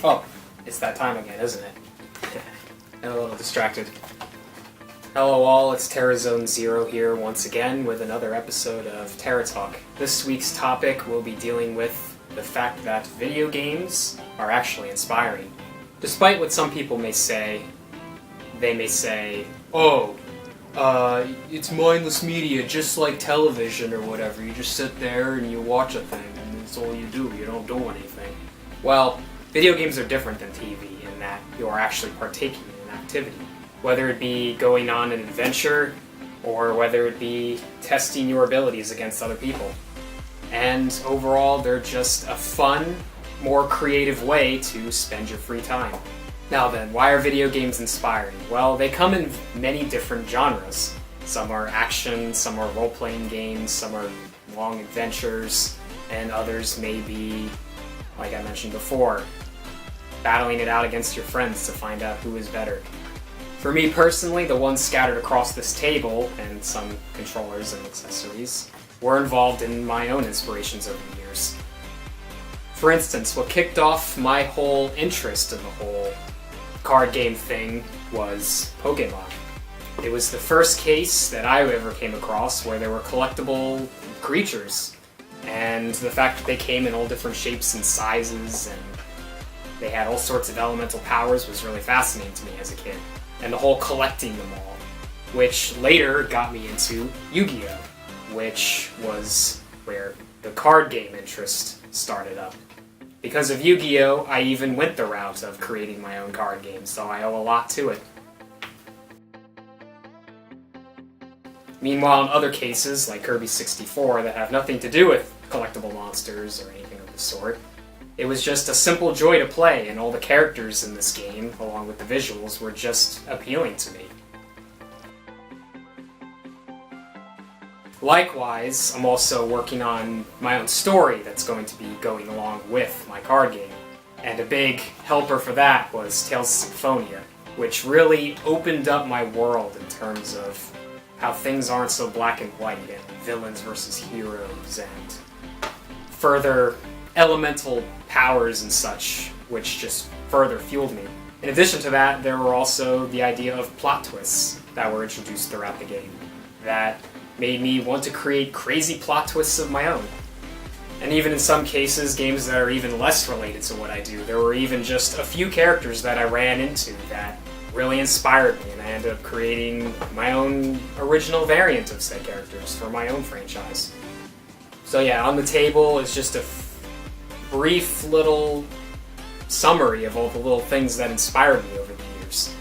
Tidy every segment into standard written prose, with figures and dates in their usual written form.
Oh, it's that time again, isn't it? I'm a little distracted. Hello all, it's TerraZone Zero here once again with another episode of TerraTalk. This week's topic will be dealing with the fact that video games are actually inspiring. Despite what some people may say, they may say, oh, it's mindless media, just like television or whatever. You just sit there and you watch a thing, and that's all you do. You don't do anything. Well, video games are different than TV in that you are actually partaking in an activity. Whether it be going on an adventure, or whether it be testing your abilities against other people. And overall, they're just a fun, more creative way to spend your free time. Now then, why are video games inspiring? Well, they come in many different genres. Some are action, some are role-playing games, some are long adventures, and others may be, like I mentioned before, battling it out against your friends to find out who is better. For me personally, the ones scattered across this table, and some controllers and accessories, were involved in my own inspirations over the years. For instance, what kicked off my whole interest in the whole card game thing was Pokemon. It was the first case that I ever came across where there were collectible creatures, and the fact that they came in all different shapes and sizes and they had all sorts of elemental powers was really fascinating to me as a kid. And the whole collecting them all, which later got me into Yugioh, which was where the card game interest started up. Because of Yugioh, I even went the route of creating my own card game, so I owe a lot to it. Meanwhile, in other cases, like Kirby 64, that have nothing to do with collectible monsters or anything of the sort, it was just a simple joy to play, and all the characters in this game, along with the visuals, were just appealing to me. Likewise, I'm also working on my own story that's going to be going along with my card game. And a big helper for that was Tales of Symphonia, which really opened up my world in terms of how things aren't so black and white, and villains versus heroes, and further elemental powers and such, which just further fueled me. In addition to that, there were also the idea of plot twists that were introduced throughout the game that made me want to create crazy plot twists of my own. And even in some cases, games that are even less related to what I do, there were even just a few characters that I ran into that really inspired me, and I ended up creating my own original variant of said characters for my own franchise. So yeah, on the table is just a brief little summary of all the little things that inspired me over the years.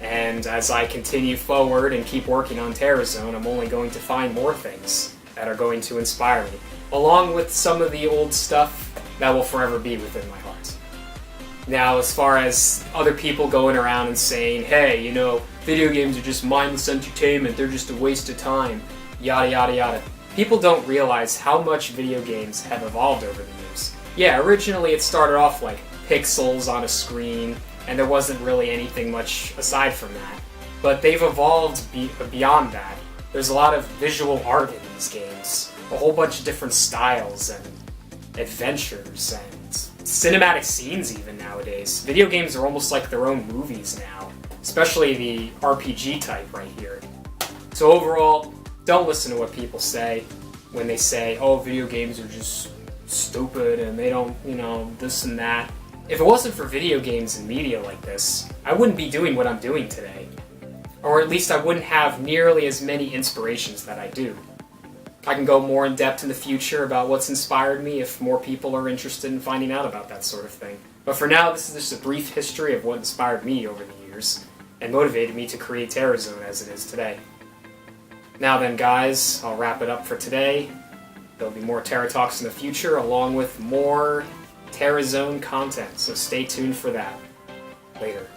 And as I continue forward and keep working on TerraZone, I'm only going to find more things that are going to inspire me, along with some of the old stuff that will forever be within my heart. Now, as far as other people going around and saying, hey, you know, video games are just mindless entertainment, they're just a waste of time, yada yada yada, people don't realize how much video games have evolved over the years. Yeah, originally it started off like pixels on a screen, and there wasn't really anything much aside from that. But they've evolved beyond that. There's a lot of visual art in these games, a whole bunch of different styles and adventures and cinematic scenes even nowadays. Video games are almost like their own movies now, especially the RPG type right here. So overall, don't listen to what people say when they say, oh, video games are just stupid and they don't, you know, this and that. If it wasn't for video games and media like this, I wouldn't be doing what I'm doing today. Or at least I wouldn't have nearly as many inspirations that I do. I can go more in depth in the future about what's inspired me if more people are interested in finding out about that sort of thing. But for now, this is just a brief history of what inspired me over the years and motivated me to create TerraZone as it is today. Now then, guys, I'll wrap it up for today. There'll be more TerraTalks in the future, along with more TerraZone content, so stay tuned for that. Later.